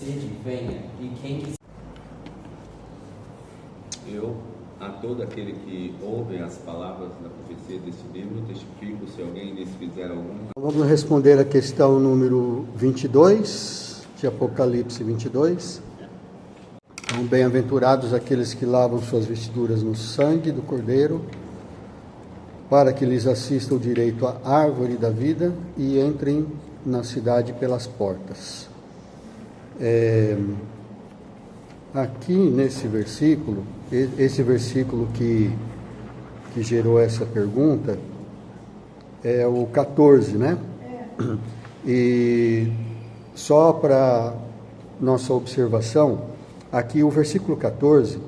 sede venha, e quem quiser. Eu, a todo aquele que ouve as palavras da profecia deste livro, testifico se alguém lhes fizer alguma. Vamos responder a questão número 22, de Apocalipse 22. Então, bem-aventurados aqueles que lavam suas vestiduras no sangue do Cordeiro, para que lhes assista o direito à árvore da vida e entrem na cidade pelas portas. Aqui nesse versículo, esse versículo que gerou essa pergunta é o 14, né? E só para nossa observação, aqui o versículo 14,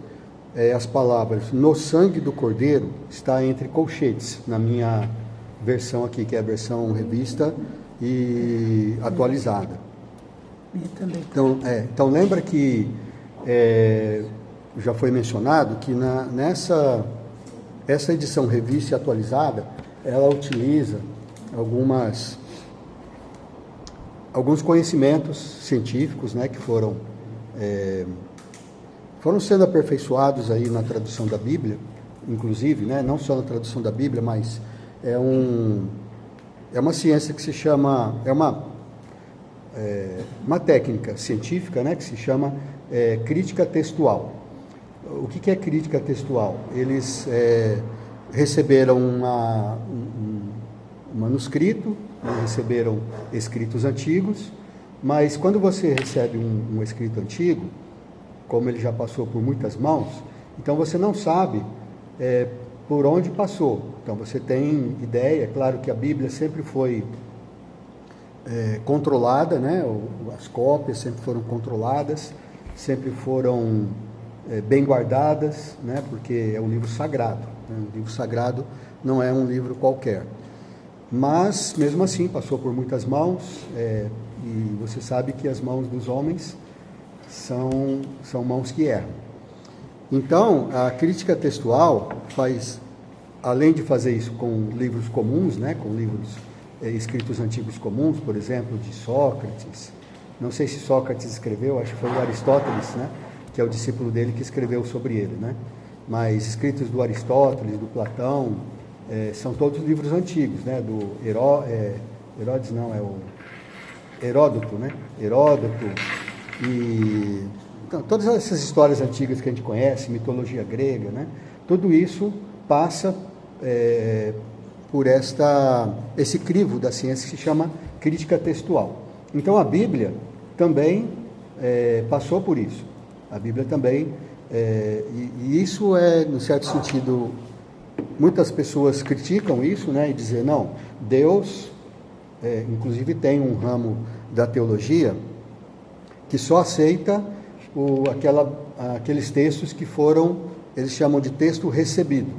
as palavras no sangue do Cordeiro está entre colchetes, na minha versão aqui, que é a versão revista e atualizada. Então lembra que já foi mencionado que essa edição revista e atualizada, ela utiliza alguns conhecimentos científicos, né, que foram sendo aperfeiçoados aí na tradução da Bíblia, inclusive, né, não só na tradução da Bíblia, mas é uma ciência que se chama, uma técnica científica, né, que se chama crítica textual. O que é crítica textual? Eles receberam um manuscrito, receberam escritos antigos, mas quando você recebe um escrito antigo, como ele já passou por muitas mãos, então você não sabe por onde passou. Então você tem ideia, é claro que a Bíblia sempre foi controlada, né? As cópias sempre foram controladas, sempre foram bem guardadas, né? Porque é um livro sagrado, né? Um livro sagrado não é um livro qualquer. Mas, mesmo assim, passou por muitas mãos, e você sabe que as mãos dos homens são mãos que erram. Então, a crítica textual faz, além de fazer isso com livros comuns, né? Com livros escritos antigos comuns, por exemplo, de Sócrates. Não sei se Sócrates escreveu, acho que foi o Aristóteles, né? Que é o discípulo dele que escreveu sobre ele, né? Mas escritos do Aristóteles, do Platão, são todos livros antigos, né? Do Herodes não, é o Heródoto, né? Heródoto e então, todas essas histórias antigas que a gente conhece, mitologia grega, né? Tudo isso passa por esse crivo da ciência que se chama crítica textual. Então a Bíblia também passou por isso. A Bíblia também, e isso no certo sentido, muitas pessoas criticam isso, né, e dizem, não, Deus, inclusive tem um ramo da teologia que só aceita aqueles textos que foram, eles chamam de texto recebido,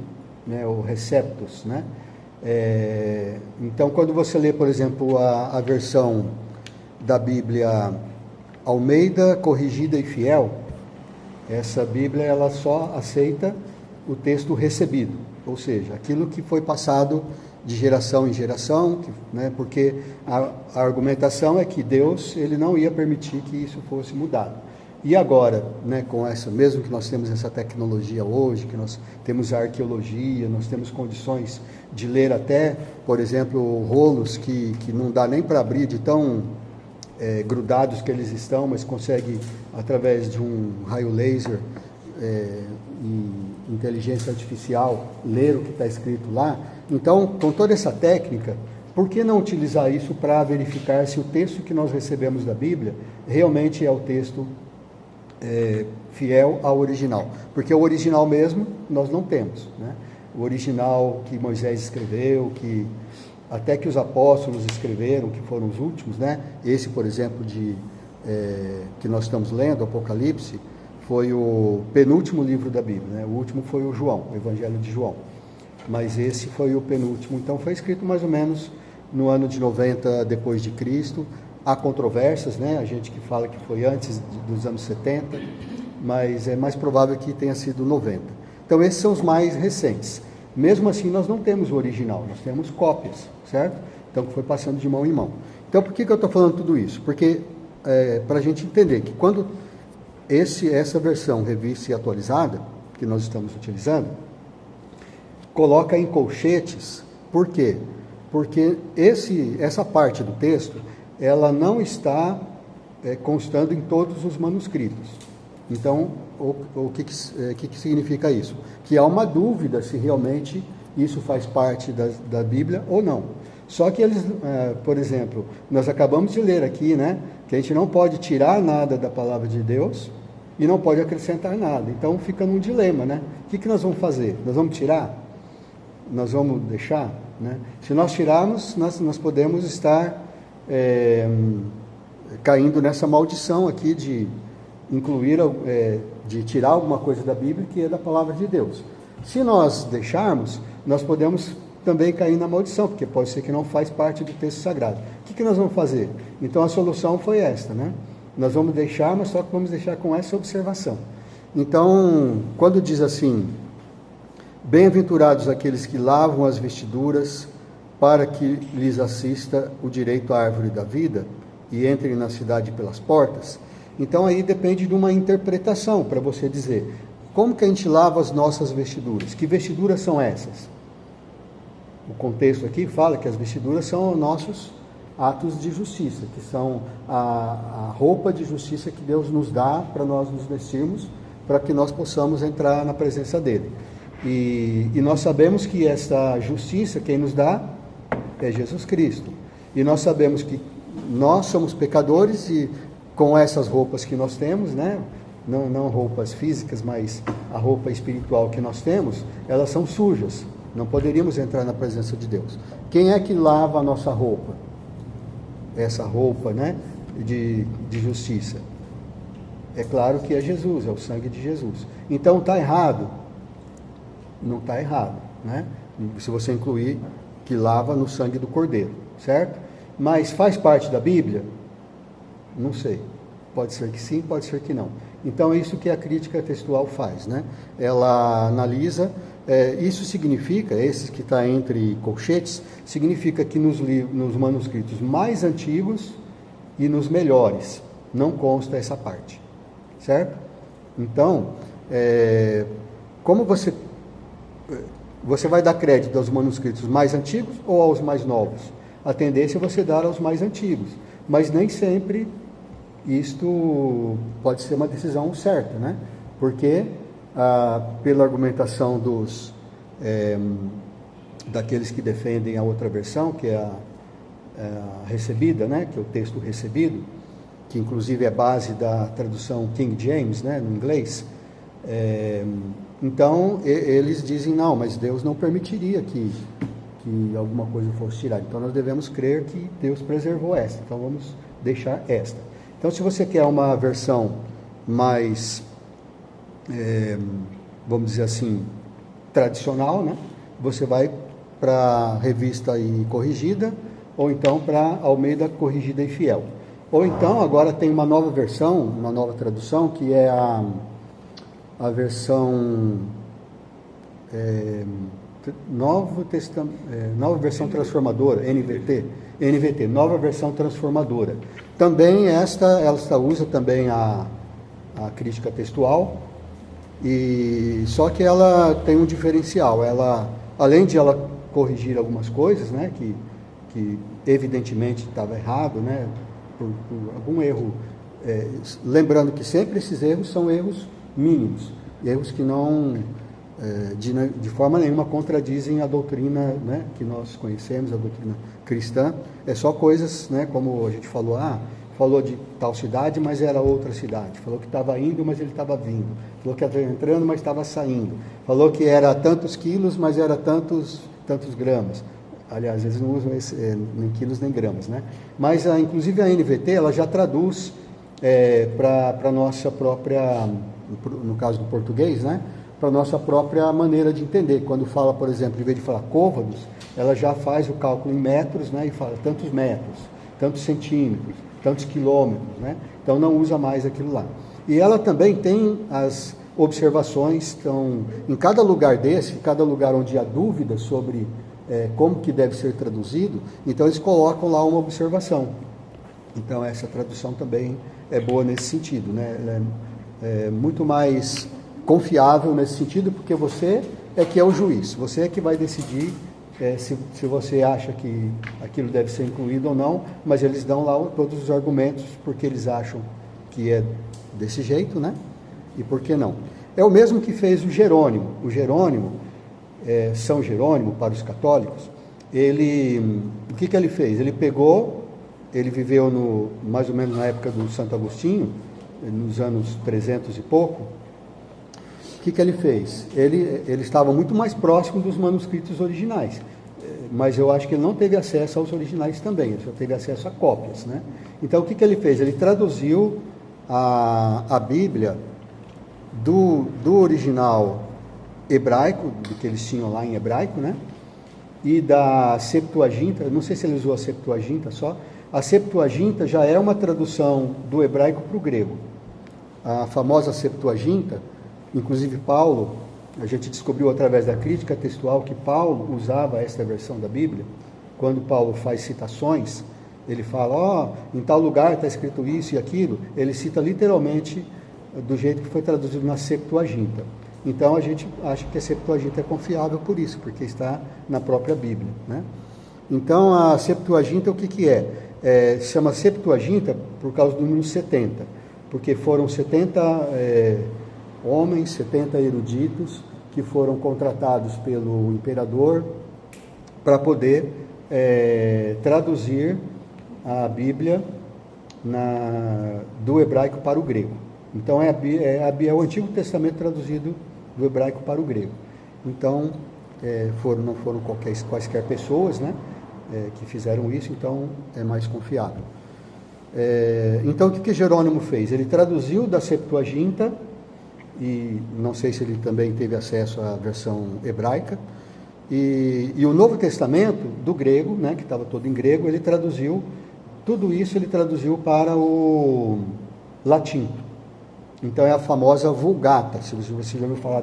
né, ou receptos, né? Então, quando você lê, por exemplo, a versão da Bíblia Almeida, Corrigida e Fiel, essa Bíblia ela só aceita o texto recebido, ou seja, aquilo que foi passado de geração em geração, né, porque a argumentação é que Deus ele não ia permitir que isso fosse mudado. E agora, né, com mesmo que nós temos essa tecnologia hoje, que nós temos a arqueologia, nós temos condições de ler até, por exemplo, rolos que não dá nem para abrir de tão grudados que eles estão, mas consegue, através de um raio laser e inteligência artificial, ler o que está escrito lá. Então, com toda essa técnica, por que não utilizar isso para verificar se o texto que nós recebemos da Bíblia realmente é o texto fiel ao original? Porque o original mesmo nós não temos, né? O original que Moisés escreveu, até que os apóstolos escreveram, que foram os últimos, né? Esse, por exemplo, que nós estamos lendo, Apocalipse, foi o penúltimo livro da Bíblia, né? O último foi o João, o Evangelho de João. Mas esse foi o penúltimo. Então foi escrito mais ou menos no ano de 90 depois de Cristo. Há controvérsias, né? A gente que fala que foi antes dos anos 70, mas é mais provável que tenha sido 90. Então esses são os mais recentes. Mesmo assim, nós não temos o original, nós temos cópias, certo? Então, que foi passando de mão em mão. Então, por que eu estou falando tudo isso? Porque para a gente entender que quando essa versão revista e atualizada, que nós estamos utilizando, coloca em colchetes, por quê? Porque essa parte do texto, ela não está constando em todos os manuscritos. Então, o que significa isso? Que há uma dúvida se realmente isso faz parte da Bíblia ou não. Só que eles, por exemplo, nós acabamos de ler aqui, né, que a gente não pode tirar nada da palavra de Deus e não pode acrescentar nada. Então fica num dilema, né? O que nós vamos fazer? Nós vamos tirar? Nós vamos deixar? Né? Se nós tirarmos, nós podemos estar caindo nessa maldição aqui de incluir, de tirar alguma coisa da Bíblia que é da palavra de Deus. Se nós deixarmos, nós podemos também cair na maldição, porque pode ser que não faz parte do texto sagrado. O que nós vamos fazer? Então a solução foi esta, né? Nós vamos deixar, mas só que vamos deixar com essa observação. Então, quando diz assim, bem-aventurados aqueles que lavam as vestiduras para que lhes assista o direito à árvore da vida e entrem na cidade pelas portas. Então aí depende de uma interpretação para você dizer, como que a gente lava as nossas vestiduras? Que vestiduras são essas? O contexto aqui fala que as vestiduras são nossos atos de justiça, que são a roupa de justiça que Deus nos dá para nós nos vestirmos, para que nós possamos entrar na presença dele. E nós sabemos que essa justiça, quem nos dá, é Jesus Cristo. E nós sabemos que nós somos pecadores e com essas roupas que nós temos, né? Não roupas físicas, mas a roupa espiritual que nós temos, elas são sujas. Não poderíamos entrar na presença de Deus. Quem é que lava a nossa roupa? Essa roupa, né, de justiça. É claro que é Jesus, é o sangue de Jesus. Então está errado? Não está errado, né? Se você incluir que lava no sangue do Cordeiro, certo? Mas faz parte da Bíblia? Não sei. Pode ser que sim, pode ser que não. Então é isso que a crítica textual faz, né? Ela analisa, isso significa, esses que está entre colchetes, significa que nos manuscritos mais antigos e nos melhores não consta essa parte, certo? Então, como você vai dar crédito aos manuscritos mais antigos ou aos mais novos? A tendência é você dar aos mais antigos, mas nem sempre isto pode ser uma decisão certa, né? Porque, pela argumentação daqueles que defendem a outra versão, que é a recebida, né? Que é o texto recebido, que inclusive é base da tradução King James, né? No inglês. Então, eles dizem, não, mas Deus não permitiria que alguma coisa fosse tirada. Então, nós devemos crer que Deus preservou esta. Então, vamos deixar esta. Então, se você quer uma versão mais, vamos dizer assim, tradicional, né? Você vai para a Revista e Corrigida, ou então para Almeida Corrigida e Fiel. Ou então, agora tem uma nova versão, uma nova tradução, que é a versão nova versão transformadora, NVT, nova versão transformadora. Também ela usa também a crítica textual, e só que ela tem um diferencial. Ela, além de ela corrigir algumas coisas, né, que evidentemente estava errado, né, por algum erro, lembrando que sempre esses erros são erros mínimos, erros que não de forma nenhuma contradizem a doutrina, né, que nós conhecemos, a doutrina cristã. É só coisas, né, como a gente falou, falou de tal cidade, mas era outra cidade. Falou que estava indo, mas ele estava vindo. Falou que estava entrando, mas estava saindo. Falou que era tantos quilos, mas era tantos gramas. Aliás, eles não usam nem quilos nem gramas, né? Mas, inclusive, a NVT, ela já traduz para a nossa própria, no caso do português, né? Para a nossa própria maneira de entender. Quando fala, por exemplo, em vez de falar côvados, ela já faz o cálculo em metros, né? E fala tantos metros, tantos centímetros, tantos quilômetros, né? Então não usa mais aquilo lá. E ela também tem as observações, então, em cada lugar desse, cada lugar onde há dúvida sobre como que deve ser traduzido, então eles colocam lá uma observação. Então essa tradução também é boa nesse sentido, né? Ela é muito mais confiável nesse sentido, porque você é que é o juiz, você é que vai decidir se você acha que aquilo deve ser incluído ou não, mas eles dão lá todos os argumentos porque eles acham que é desse jeito, né? E por que não? É o mesmo que fez o Jerônimo. O Jerônimo, São Jerônimo, para os católicos, o que ele fez? Ele viveu mais ou menos na época do Santo Agostinho, nos anos 300 e pouco. O que ele fez? Ele estava muito mais próximo dos manuscritos originais, mas eu acho que ele não teve acesso aos originais também, ele só teve acesso a cópias, né? Então, o que ele fez? Ele traduziu a Bíblia do original hebraico, do que eles tinham lá em hebraico, né? E da Septuaginta, eu não sei se ele usou a Septuaginta só. A Septuaginta já é uma tradução do hebraico para o grego. A famosa Septuaginta, inclusive Paulo, a gente descobriu através da crítica textual que Paulo usava esta versão da Bíblia. Quando Paulo faz citações, ele fala, em tal lugar está escrito isso e aquilo, ele cita literalmente do jeito que foi traduzido na Septuaginta. Então a gente acha que a Septuaginta é confiável por isso, porque está na própria Bíblia, né? Então a Septuaginta o que é? Se chama Septuaginta por causa do número 70, porque foram 70 homens, 70 eruditos que foram contratados pelo imperador para poder traduzir a Bíblia do hebraico para o grego. Então é o Antigo Testamento traduzido do hebraico para o grego. Então não foram quaisquer pessoas, né, que fizeram isso, então é mais confiável. Então o que Jerônimo fez? Ele traduziu da Septuaginta, e não sei se ele também teve acesso à versão hebraica, e o Novo Testamento do grego, né, que estava todo em grego, ele traduziu, tudo isso ele traduziu para o latim. Então é a famosa Vulgata. Se você já ouviu falar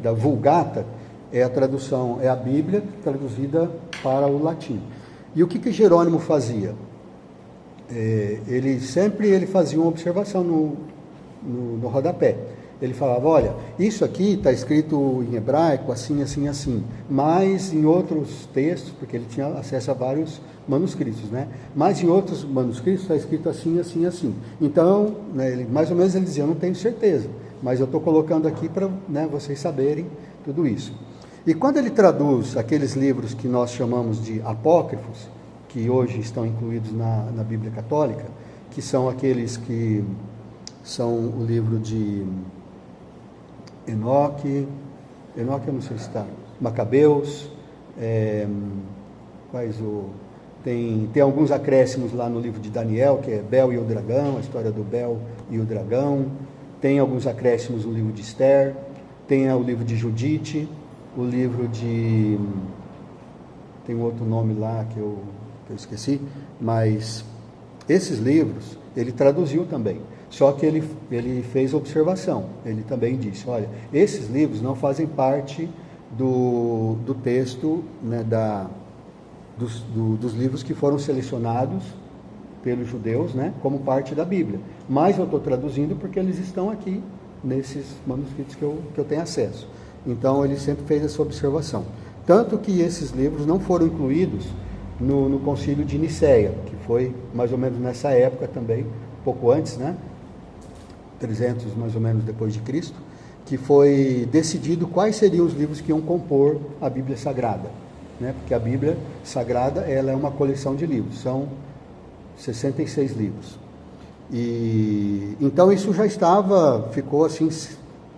da Vulgata, é a tradução, é a Bíblia traduzida para o latim. E o que Jerônimo fazia? Ele fazia uma observação no rodapé. Ele falava, olha, isso aqui está escrito em hebraico, assim, assim, assim, mas em outros textos, porque ele tinha acesso a vários manuscritos, né? Mas em outros manuscritos está escrito assim, assim, assim. Então, né, mais ou menos ele dizia, eu não tenho certeza, mas eu estou colocando aqui para, né, vocês saberem tudo isso. E quando ele traduz aqueles livros que nós chamamos de apócrifos, que hoje estão incluídos na Bíblia Católica, que são aqueles que são o livro de Enoque eu não sei se está, Macabeus, tem alguns acréscimos lá no livro de Daniel, que é Bel e o Dragão, a história do Bel e o Dragão, tem alguns acréscimos no livro de Esther, tem o livro de Judite, o livro de... tem um outro nome lá que eu esqueci, mas esses livros ele traduziu também. Só que ele fez observação, ele também disse, olha, esses livros não fazem parte do texto, né, dos livros que foram selecionados pelos judeus, né, como parte da Bíblia. Mas eu estou traduzindo porque eles estão aqui, nesses manuscritos que eu tenho acesso. Então ele sempre fez essa observação. Tanto que esses livros não foram incluídos no Concílio de Nicéia, que foi mais ou menos nessa época também, um pouco antes, né? 300 mais ou menos depois de Cristo, que foi decidido quais seriam os livros que iam compor a Bíblia Sagrada, né? Porque a Bíblia Sagrada ela é uma coleção de livros, são 66 livros. E então isso já ficou assim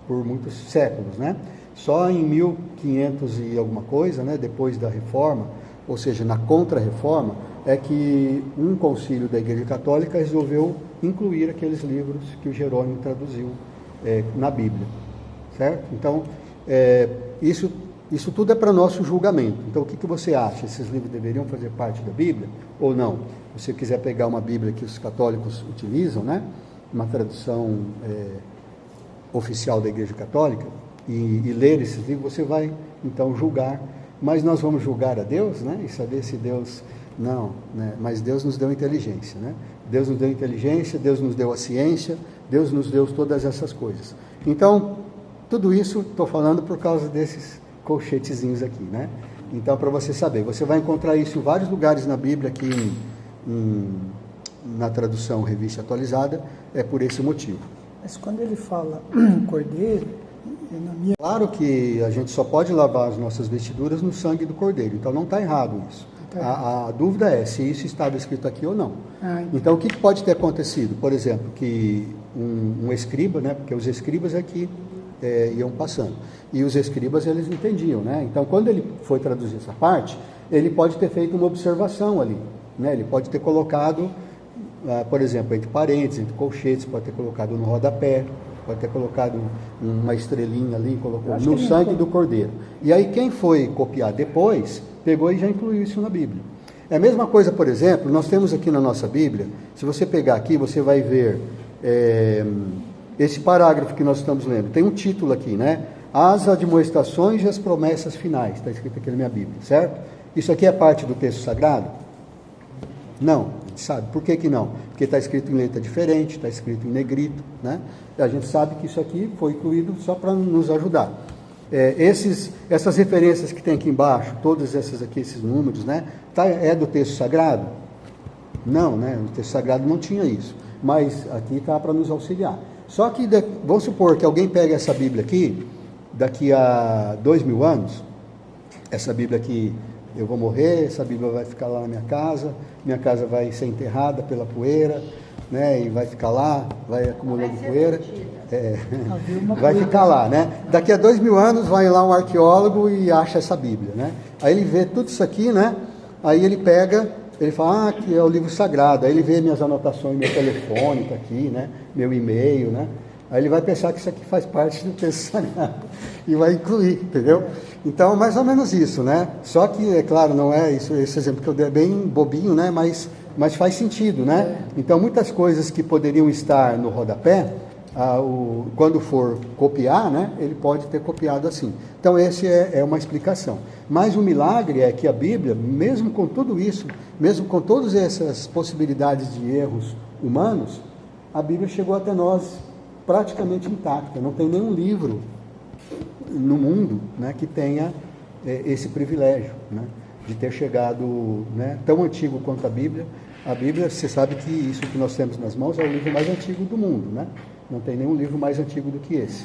por muitos séculos, né? Só em 1500 e alguma coisa, né, depois da Reforma, ou seja, na Contra-Reforma, é que um concílio da Igreja Católica resolveu incluir aqueles livros que o Jerônimo traduziu na Bíblia, certo? Então, isso tudo é para nosso julgamento. Então, o que você acha? Esses livros deveriam fazer parte da Bíblia ou não? Se você quiser pegar uma Bíblia que os católicos utilizam, né, uma tradução oficial da Igreja Católica, e ler esses livros, você vai, então, julgar mas nós vamos julgar a Deus, né? E saber se Deus... Não, né? Mas Deus nos deu inteligência, né? Deus nos deu inteligência, Deus nos deu a ciência, Deus nos deu todas essas coisas. Então, tudo isso estou falando por causa desses colchetezinhos aqui, né? Então, para você saber, você vai encontrar isso em vários lugares na Bíblia, aqui na tradução Revista Atualizada, é por esse motivo. Mas quando ele fala cordeiro, na minha... Claro que a gente só pode lavar as nossas vestiduras no sangue do cordeiro, então não está errado isso. A dúvida é se isso estava escrito aqui ou não. Então, o que pode ter acontecido? Por exemplo, que um escriba, né, porque os escribas aqui iam passando, e os escribas eles entendiam, né? Então, quando ele foi traduzir essa parte, ele pode ter feito uma observação ali, né? Ele pode ter colocado, por exemplo, entre parênteses, entre colchetes, pode ter colocado no rodapé, pode ter colocado uma estrelinha ali, colocou no sangue do cordeiro. E aí quem foi copiar depois, pegou e já incluiu isso na Bíblia. É a mesma coisa, por exemplo, nós temos aqui na nossa Bíblia, se você pegar aqui, você vai ver esse parágrafo que nós estamos lendo, tem um título aqui, né? As admoestações e as promessas finais, está escrito aqui na minha Bíblia, certo? Isso aqui é parte do texto sagrado? Não, a gente sabe. Por que não? Porque está escrito em letra diferente, está escrito em negrito, né? E a gente sabe que isso aqui foi incluído só para nos ajudar. Essas referências que tem aqui embaixo, todas essas aqui, esses números, né? É do texto sagrado? Não, né? O texto sagrado não tinha isso. Mas aqui está para nos auxiliar. Só que, vamos supor que alguém pega essa Bíblia aqui, daqui a 2000 anos, essa Bíblia aqui, eu vou morrer, essa Bíblia vai ficar lá na minha casa vai ser enterrada pela poeira, né? E vai ficar lá, vai acumulando poeira. Vai ficar lá, né? Daqui a 2000 anos vai lá um arqueólogo e acha essa Bíblia, né? Aí ele vê tudo isso aqui, né? Aí ele pega, ele fala, aqui é o livro sagrado. Aí ele vê minhas anotações, meu telefone tá aqui, né? Meu e-mail, né? Aí ele vai pensar que isso aqui faz parte do texto sagrado e vai incluir, entendeu? Então, mais ou menos isso, né? Só que, é claro, não é isso, esse exemplo que eu dei é bem bobinho, né? Mas faz sentido, né? Então, muitas coisas que poderiam estar no rodapé, quando for copiar, né? Ele pode ter copiado assim. Então, esse é uma explicação. Mas o milagre é que a Bíblia, mesmo com tudo isso, mesmo com todas essas possibilidades de erros humanos, a Bíblia chegou até nós praticamente intacta. Não tem nenhum livro no mundo, né, que tenha esse privilégio, né, de ter chegado, né, tão antigo quanto a Bíblia. A Bíblia, você sabe que isso que nós temos nas mãos é o livro mais antigo do mundo, né? Não tem nenhum livro mais antigo do que esse,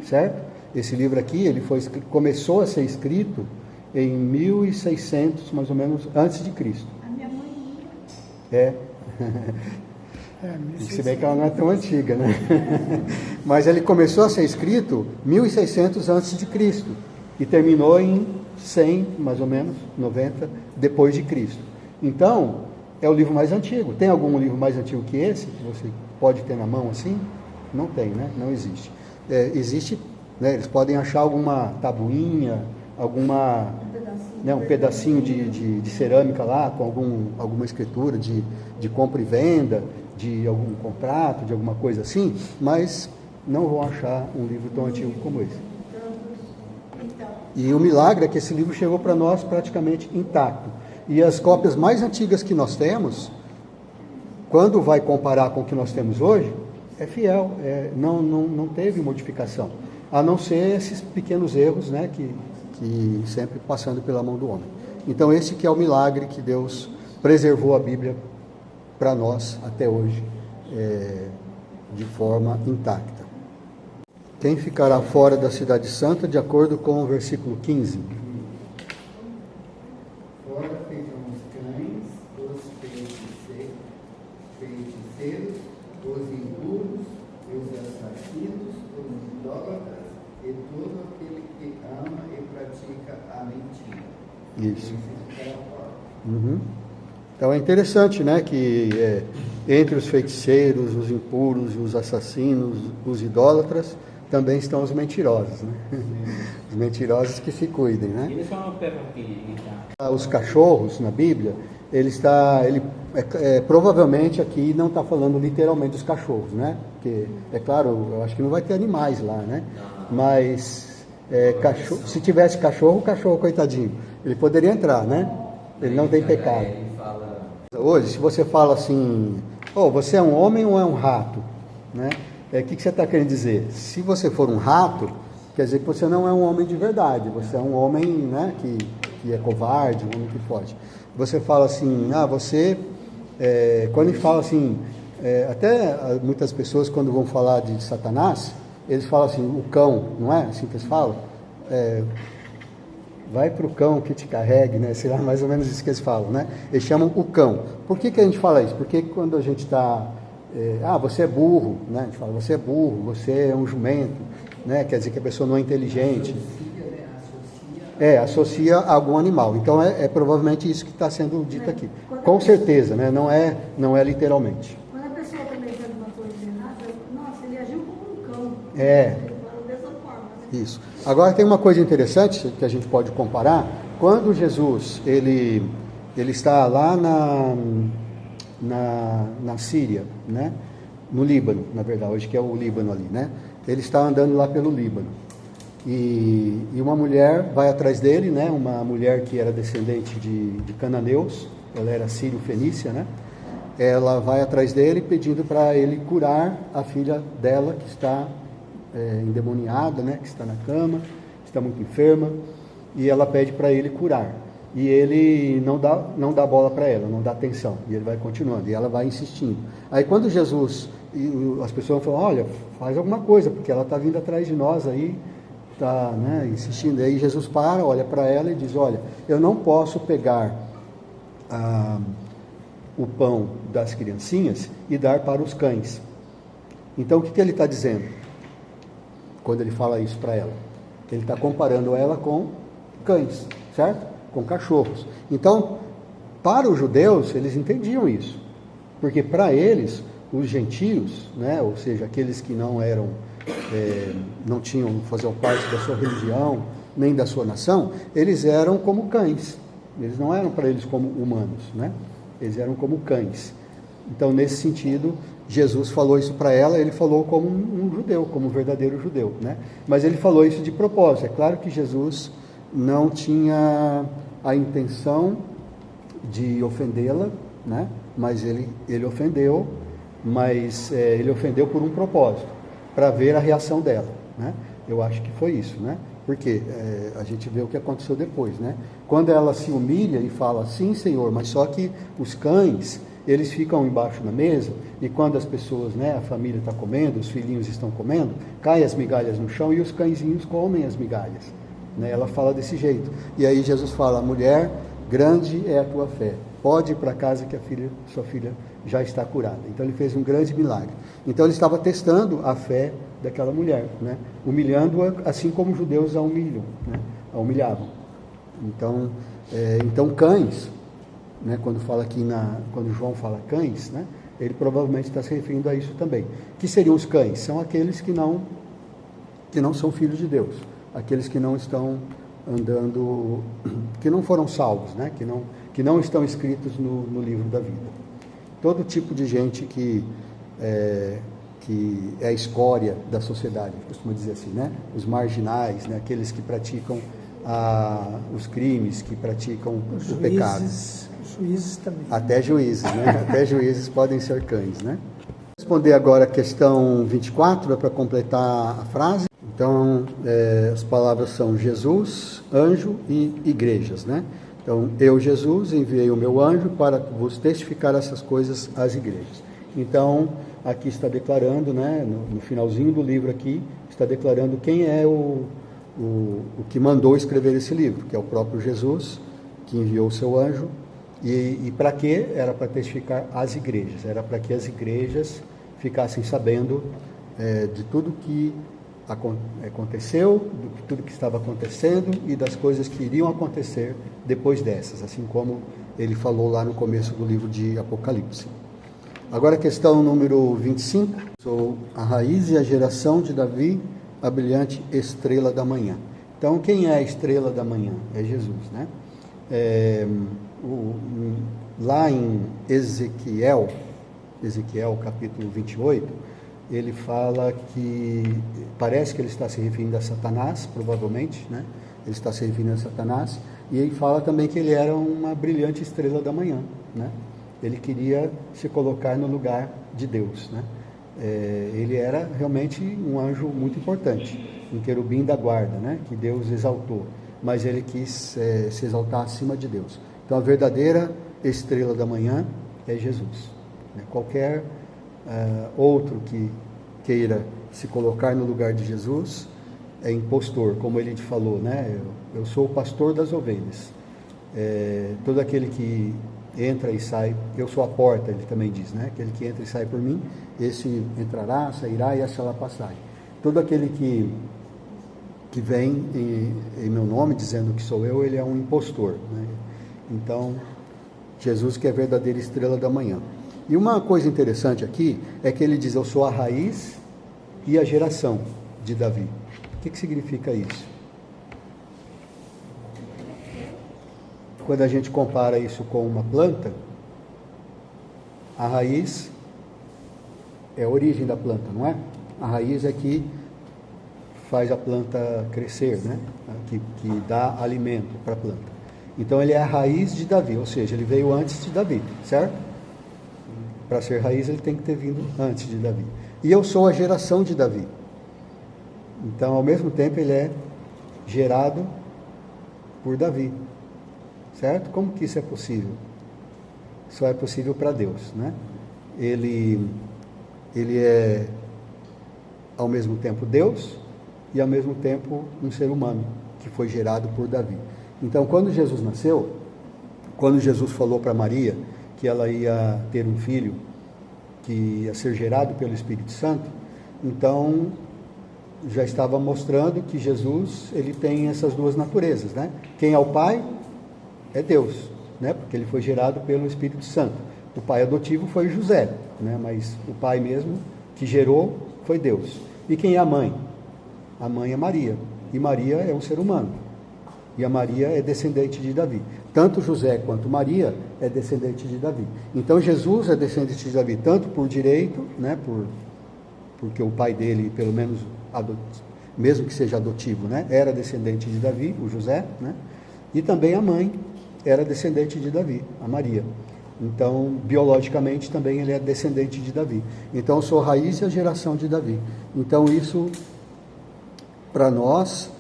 certo? Esse livro aqui, ele começou a ser escrito em 1600, mais ou menos, antes de Cristo. A minha mãe se bem que ela não é tão antiga, né? Mas ele começou a ser escrito 1600 antes de Cristo e terminou em 100, mais ou menos, 90 depois de Cristo. Então, é o livro mais antigo. Tem algum livro mais antigo que esse que você pode ter na mão assim? Não tem, né? Não existe. Existe, né? Eles podem achar alguma tabuinha, um pedacinho de cerâmica lá com alguma escritura de compra e venda, de algum contrato, de alguma coisa assim, mas não vão achar um livro tão antigo como esse. E o milagre é que esse livro chegou para nós praticamente intacto. E as cópias mais antigas que nós temos, quando vai comparar com o que nós temos hoje, é fiel, não teve modificação, a não ser esses pequenos erros, né, que sempre passando pela mão do homem. Então esse que é o milagre que Deus preservou a Bíblia para nós até hoje, de forma intacta. Quem ficará fora da cidade santa, de acordo com o versículo 15? Fora feijão os cães, os feiticeiros, os impuros, os assassinos, os idólatras e todo aquele que ama e pratica a mentira. Isso. Então é interessante, né, que entre os feiticeiros, os impuros, os assassinos, os idólatras, também estão os mentirosos, né? Os mentirosos que se cuidem, né? Os cachorros na Bíblia, provavelmente aqui não está falando literalmente dos cachorros, né? Porque, é claro, eu acho que não vai ter animais lá, né? Mas Se tivesse cachorro, o cachorro, coitadinho, ele poderia entrar, né? Ele não tem pecado. Ele fala, Hoje, se você fala assim, você é um homem ou é um rato? Né? O que você está querendo dizer? Se você for um rato, quer dizer que você não é um homem de verdade, você é um homem, né, que é covarde, um homem que foge. Você fala assim, quando ele fala assim, até muitas pessoas quando vão falar de Satanás, eles falam assim, o cão, não é assim que eles falam? Vai para o cão que te carregue, né? Sei lá, mais ou menos isso que eles falam, né? Eles chamam o cão. Por que a gente fala isso? Porque quando a gente está... você é burro, né? A gente fala, você é burro, você é um jumento, né? Quer dizer que a pessoa não é inteligente. Associa a algum animal. Então é provavelmente isso que está sendo dito aqui. Com certeza, né? Não é literalmente. Quando a pessoa também faz uma coisa errada, nossa, ele agiu como um cão. É. Ele falou dessa forma, né? Isso. Agora tem uma coisa interessante que a gente pode comparar. Quando Jesus ele está lá na Síria, né? No Líbano, na verdade, hoje que é o Líbano ali, né? Ele está andando lá pelo Líbano. E uma mulher vai atrás dele, né? Uma mulher que era descendente de cananeus, ela era sírio-fenícia, né? Ela vai atrás dele pedindo para ele curar a filha dela que está endemoniada, né? Que está na cama, está muito enferma, e ela pede para ele curar. E ele não dá bola para ela, não dá atenção, e ele vai continuando, e ela vai insistindo. Aí quando Jesus, as pessoas falam, olha, faz alguma coisa, porque ela está vindo atrás de nós aí, está, né, insistindo. Aí Jesus para, olha para ela e diz, olha, eu não posso pegar o pão das criancinhas e dar para os cães. Então o que ele está dizendo quando ele fala isso para ela? Ele está comparando ela com cães, certo? Com cachorros. Então, para os judeus, eles entendiam isso, porque para eles, os gentios, né, ou seja, aqueles que não eram, não faziam parte da sua religião, nem da sua nação, eles eram como cães, eles não eram para eles como humanos, né? Eles eram como cães. Então, nesse sentido, Jesus falou isso para ela, ele falou como um judeu, como um verdadeiro judeu, né? Mas ele falou isso de propósito. É claro que Jesus não tinha a intenção de ofendê-la, né? Mas ele ofendeu, mas ele ofendeu por um propósito, para ver a reação dela, né? Eu acho que foi isso, né? Porque a gente vê o que aconteceu depois, né? Quando ela se humilha e fala, sim, Senhor, mas só que os cães, eles ficam embaixo da mesa, e quando as pessoas, né, a família está comendo, os filhinhos estão comendo, caem as migalhas no chão e os cãezinhos comem as migalhas, né? Ela fala desse jeito. E aí Jesus fala, mulher, grande é a tua fé, pode ir para casa que sua filha já está curada. Então ele fez um grande milagre. Então ele estava testando a fé daquela mulher, né? Humilhando-a assim como os judeus a humilham, né? A humilhavam. Então cães, né? Quando João fala cães, né? Ele provavelmente está se referindo a isso também. Que seriam os cães? São aqueles que não são filhos de Deus, aqueles que não estão andando, que não foram salvos, né? Que não estão escritos no livro da vida. Todo tipo de gente que é a escória da sociedade, costuma dizer assim, né? Os marginais, né? Aqueles que praticam os crimes, que praticam o pecado. Juízes também. Até juízes, né? Até juízes podem ser cães, né? Vou responder agora a questão 24, para completar a frase. Então, as palavras são Jesus, anjo e igrejas, né? Então, eu, Jesus, enviei o meu anjo para vos testificar essas coisas às igrejas. Então, aqui está declarando, né, no finalzinho do livro aqui, está declarando quem é o que mandou escrever esse livro, que é o próprio Jesus, que enviou o seu anjo. E para quê? Era para testificar às igrejas, era para que as igrejas ficassem sabendo de tudo que aconteceu, de tudo que estava acontecendo e das coisas que iriam acontecer depois dessas, assim como ele falou lá no começo do livro de Apocalipse. Agora a questão número 25, sou a raiz e a geração de Davi, a brilhante estrela da manhã. Então quem é a estrela da manhã? É Jesus, né? Lá em Ezequiel capítulo 28, ele fala que parece que ele está se referindo a Satanás, provavelmente, né? Ele está se referindo a Satanás, e ele fala também que ele era uma brilhante estrela da manhã, né? Ele queria se colocar no lugar de Deus, né? Ele era realmente um anjo muito importante, um querubim da guarda, né? Que Deus exaltou, mas ele quis se exaltar acima de Deus. Então a verdadeira estrela da manhã é Jesus, né? Qualquer outro que queira se colocar no lugar de Jesus é impostor, como ele falou, né? Eu sou o pastor das ovelhas. Todo aquele que entra e sai, eu sou a porta, ele também diz, né? Aquele que entra e sai por mim, esse entrará, sairá e achará passagem. Todo aquele que vem em meu nome, dizendo que sou eu, ele é um impostor, né? Então, Jesus que é a verdadeira estrela da manhã. E uma coisa interessante aqui é que ele diz, eu sou a raiz e a geração de Davi. O que significa isso? Quando a gente compara isso com uma planta, a raiz é a origem da planta, não é? A raiz é que faz a planta crescer, né? Que dá alimento para a planta. Então ele é a raiz de Davi, ou seja, ele veio antes de Davi, certo? Para ser raiz ele tem que ter vindo antes de Davi. E eu sou a geração de Davi. Então, ao mesmo tempo, ele é gerado por Davi. Certo? Como que isso é possível? Só é possível para Deus, né? Ele é ao mesmo tempo Deus e ao mesmo tempo um ser humano que foi gerado por Davi. Então, quando Jesus nasceu, quando Jesus falou para Maria que ela ia ter um filho que ia ser gerado pelo Espírito Santo, então já estava mostrando que Jesus, ele tem essas duas naturezas, né? Quem é o Pai é Deus, né? Porque ele foi gerado pelo Espírito Santo. O pai adotivo foi José, né? Mas o pai mesmo que gerou foi Deus. E quem é a mãe? A mãe é Maria. E Maria é um ser humano. E a Maria é descendente de Davi. Tanto José quanto Maria é descendente de Davi. Então Jesus é descendente de Davi, tanto por direito, né? Porque o pai dele, pelo menos, mesmo que seja adotivo, né? Era descendente de Davi, o José, né? E também a mãe era descendente de Davi, a Maria. Então, biologicamente, também ele é descendente de Davi. Então, eu sou a raiz e a geração de Davi. Então, isso, para nós,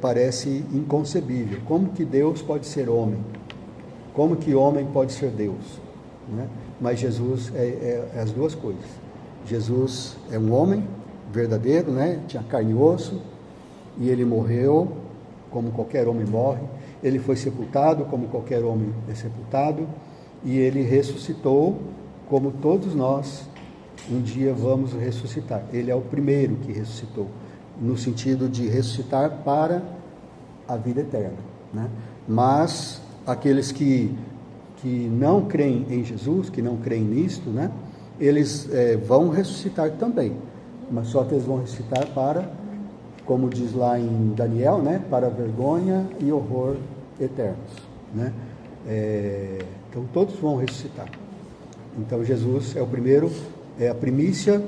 parece inconcebível. Como que Deus pode ser homem? Como que homem pode ser Deus? Né? Mas Jesus é as duas coisas. Jesus é um homem verdadeiro, né? Tinha carne e osso, e ele morreu como qualquer homem morre. Ele foi sepultado como qualquer homem é sepultado, e ele ressuscitou como todos nós um dia vamos ressuscitar. Ele é o primeiro que ressuscitou, no sentido de ressuscitar para a vida eterna, né? Mas aqueles que não creem em Jesus, que não creem nisto, né? Eles vão ressuscitar também, mas só que eles vão ressuscitar para, como diz lá em Daniel, né? Para vergonha e horror eternos, né? Então todos vão ressuscitar. Então Jesus é o primeiro, é a primícia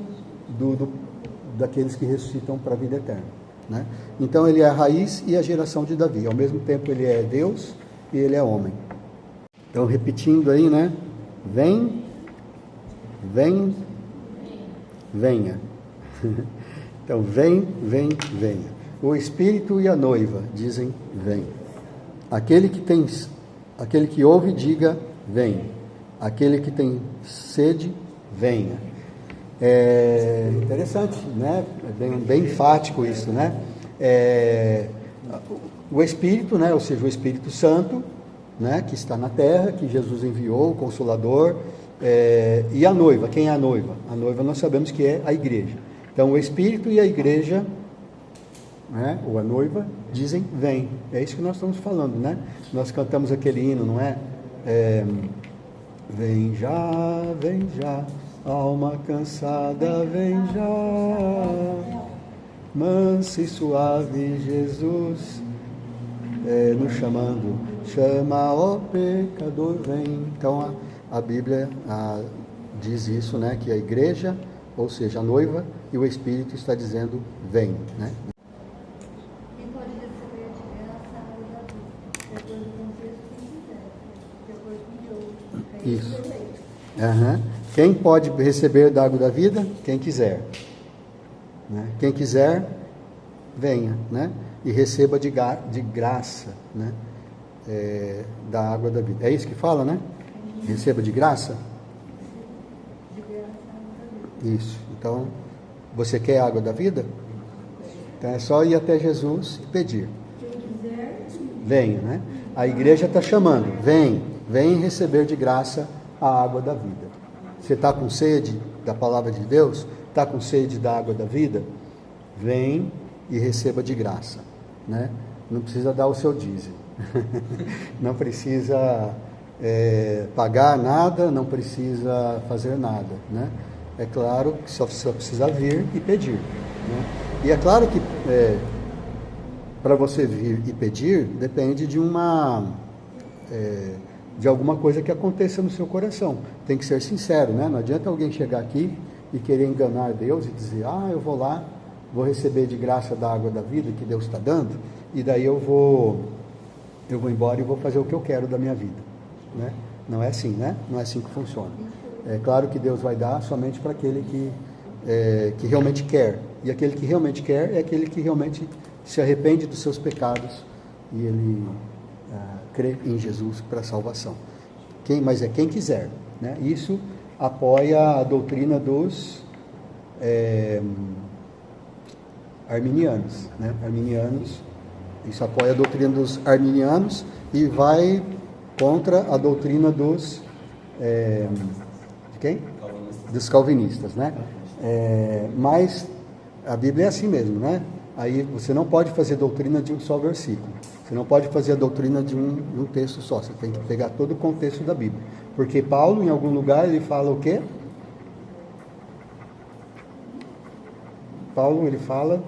daqueles que ressuscitam para a vida eterna, né? Então ele é a raiz e a geração de Davi. Ao mesmo tempo ele é Deus e ele é homem. Então repetindo aí, né? Venha. Então venha. O Espírito e a noiva dizem vem. Aquele que ouve, diga vem. Aquele que tem sede, venha. É interessante, né? É bem enfático isso, né? O Espírito, né? Ou seja, o Espírito Santo, né? Que está na terra, que Jesus enviou, o Consolador. E a noiva, quem é a noiva? A noiva nós sabemos que é a igreja. Então o Espírito e a igreja, né? Ou a noiva, dizem vem. É isso que nós estamos falando, né? Nós cantamos aquele hino, não é? Vem já, alma cansada, vem já, manso e suave Jesus, nos chamando, chama, ó pecador, vem. Então a Bíblia diz isso, né? Que a igreja, ou seja, a noiva, e o Espírito está dizendo, vem, né? Quem pode receber de graça a água da vida? De acordo com o texto, quem quiser. De acordo com o outro. Isso. Aham. Quem pode receber da água da vida? Quem quiser. Né? Quem quiser, venha, né? E receba de graça, né? Da água da vida. É isso que fala, né? Receba de graça? De graça a água da vida. Isso. Então, você quer a água da vida? Então é só ir até Jesus e pedir. Quem quiser, Venha, né? A igreja está chamando. Vem receber de graça a água da vida. Você está com sede da palavra de Deus? Está com sede da água da vida? Vem e receba de graça, né? Não precisa dar o seu dízimo. Não precisa pagar nada, não precisa fazer nada, né? É claro que só precisa vir e pedir, né? E é claro que para você vir e pedir, depende de de alguma coisa que aconteça no seu coração. Tem que ser sincero, né? Não adianta alguém chegar aqui e querer enganar Deus e dizer, eu vou lá, vou receber de graça da água da vida que Deus está dando, e daí eu vou embora e vou fazer o que eu quero da minha vida, né? Não é assim, né? Não é assim que funciona. É claro que Deus vai dar somente para aquele que realmente quer. E aquele que realmente quer é aquele que realmente se arrepende dos seus pecados e ele crê em Jesus para a salvação. Mas é quem quiser, né? Isso apoia a doutrina dos arminianos, né? Isso apoia a doutrina dos arminianos e vai contra a doutrina dos de quem? Dos calvinistas, né? Mas a Bíblia é assim mesmo, né? Aí você não pode fazer doutrina de um só versículo. Você não pode fazer a doutrina de um texto só. Você tem que pegar todo o contexto da Bíblia. Porque Paulo, em algum lugar, ele fala o quê? Paulo, ele fala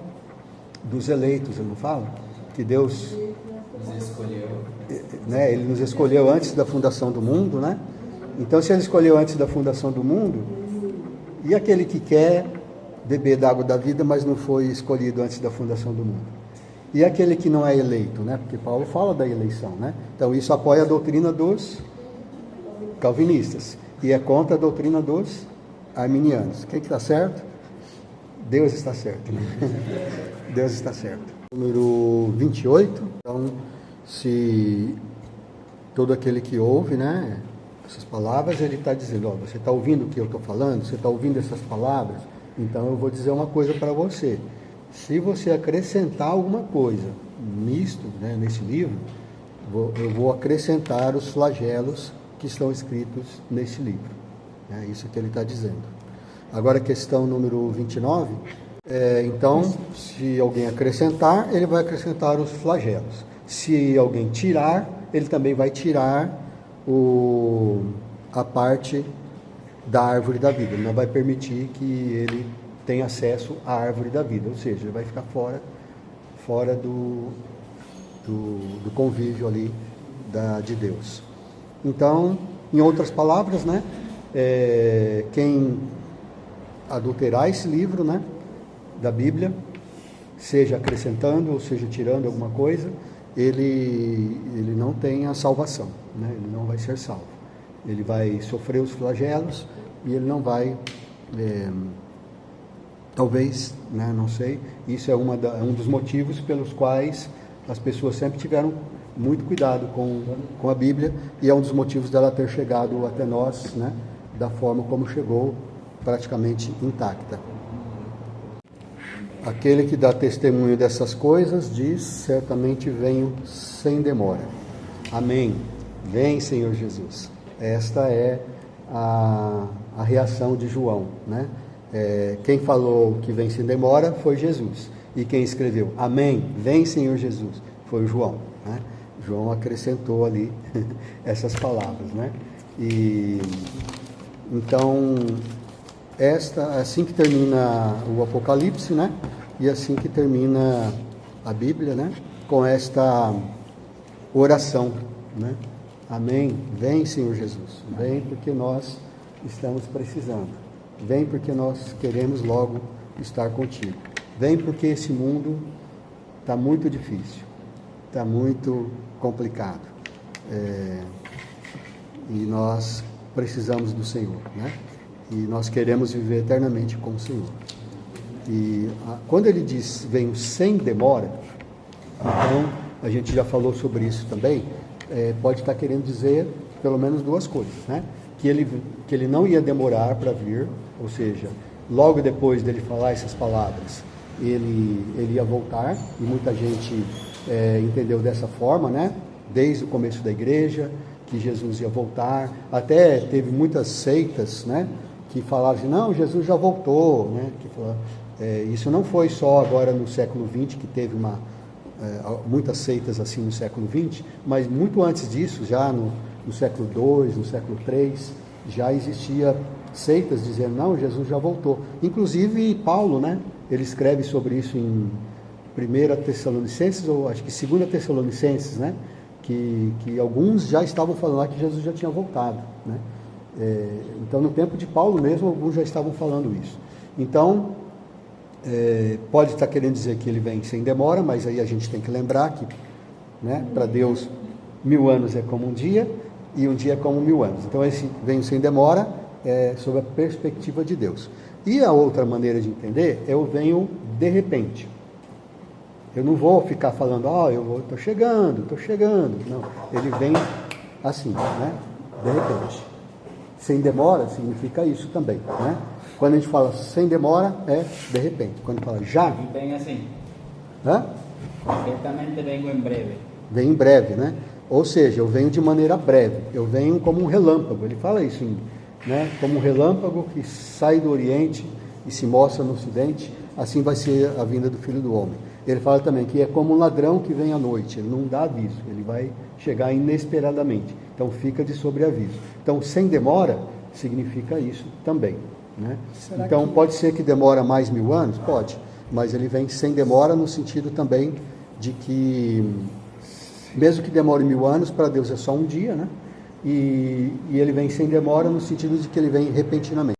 dos eleitos, ele não fala? Que Deus Nos escolheu. né, ele nos escolheu antes da fundação do mundo, né? Então, se ele escolheu antes da fundação do mundo, e aquele que quer beber da água da vida, mas não foi escolhido antes da fundação do mundo? E aquele que não é eleito, né? Porque Paulo fala da eleição, né? Então, isso apoia a doutrina dos calvinistas e é contra a doutrina dos arminianos. Quem que está certo? Deus está certo, né? Deus está certo. Número 28. Então, se todo aquele que ouve, né, essas palavras, ele está dizendo, você está ouvindo o que eu estou falando? Você está ouvindo essas palavras? Então, eu vou dizer uma coisa para você. Se você acrescentar alguma coisa nisto, né, nesse livro, eu vou acrescentar os flagelos que estão escritos nesse livro. É isso que ele está dizendo. Agora, a questão número 29. Então, se alguém acrescentar, ele vai acrescentar os flagelos. Se alguém tirar, ele também vai tirar a parte da árvore da vida. Ele não vai permitir que ele tenha acesso à árvore da vida, ou seja, ele vai ficar fora do convívio ali de Deus. Então, em outras palavras, né, quem adulterar esse livro, né, da Bíblia, seja acrescentando ou seja tirando alguma coisa, ele não tem a salvação, né? Ele não vai ser salvo. Ele vai sofrer os flagelos e ele não vai, talvez, né, não sei, isso é um dos motivos pelos quais as pessoas sempre tiveram muito cuidado com a Bíblia, e é um dos motivos dela ter chegado até nós, né, da forma como chegou, praticamente intacta. Aquele que dá testemunho dessas coisas diz, certamente venho sem demora. Amém. Vem, Senhor Jesus. Esta é a reação de João, né? Quem falou que vem sem demora foi Jesus. E quem escreveu, amém, vem, Senhor Jesus, foi o João, né? João acrescentou ali essas palavras, né? E então, assim que termina o Apocalipse, né? E assim que termina a Bíblia, né? Com esta oração, né? Amém. Vem, Senhor Jesus. Vem, porque nós estamos precisando. Vem porque nós queremos logo estar contigo. Vem porque esse mundo está muito difícil, está muito complicado. E nós precisamos do Senhor, né? E nós queremos viver eternamente com o Senhor. E quando ele diz, venho sem demora, então, a gente já falou sobre isso também, pode estar querendo dizer pelo menos duas coisas, né? Que ele não ia demorar para vir, ou seja, logo depois dele falar essas palavras, ele ia voltar, e muita gente entendeu dessa forma, né? Desde o começo da igreja, que Jesus ia voltar, até teve muitas seitas, né? Que falavam assim, não, Jesus já voltou, né? Isso não foi só agora no século XX, que teve muitas seitas assim no século XX, mas muito antes disso, já no século II, no século III, já existia seitas dizendo, não, Jesus já voltou. Inclusive Paulo, né? Ele escreve sobre isso em 1 Tessalonicenses, ou acho que 2 Tessalonicenses, né? Que alguns já estavam falando lá que Jesus já tinha voltado, né? Então, no tempo de Paulo mesmo, alguns já estavam falando isso. Então, pode estar querendo dizer que ele vem sem demora, mas aí a gente tem que lembrar que, né, para Deus, 1000 anos é como um dia, e um dia é como 1000 anos. Então, esse venho sem demora é sob a perspectiva de Deus. E a outra maneira de entender é eu venho de repente. Eu não vou ficar falando, eu estou chegando. Não, ele vem assim, né? De repente. Sem demora significa isso também, né? Quando a gente fala sem demora, é de repente. Quando fala já... Vem assim. Hã? Certamente vengo em breve. Vem em breve, né? Ou seja, eu venho de maneira breve. Eu venho como um relâmpago. Ele fala isso, né? Como um relâmpago que sai do Oriente e se mostra no Ocidente. Assim vai ser a vinda do Filho do Homem. Ele fala também que é como um ladrão que vem à noite. Ele não dá aviso. Ele vai chegar inesperadamente. Então fica de sobreaviso. Então, sem demora, significa isso também, né? Então, pode ser que demora mais 1000 anos? Pode. Mas ele vem sem demora no sentido também de que, mesmo que demore 1000 anos, para Deus é só um dia, né? E ele vem sem demora no sentido de que ele vem repentinamente.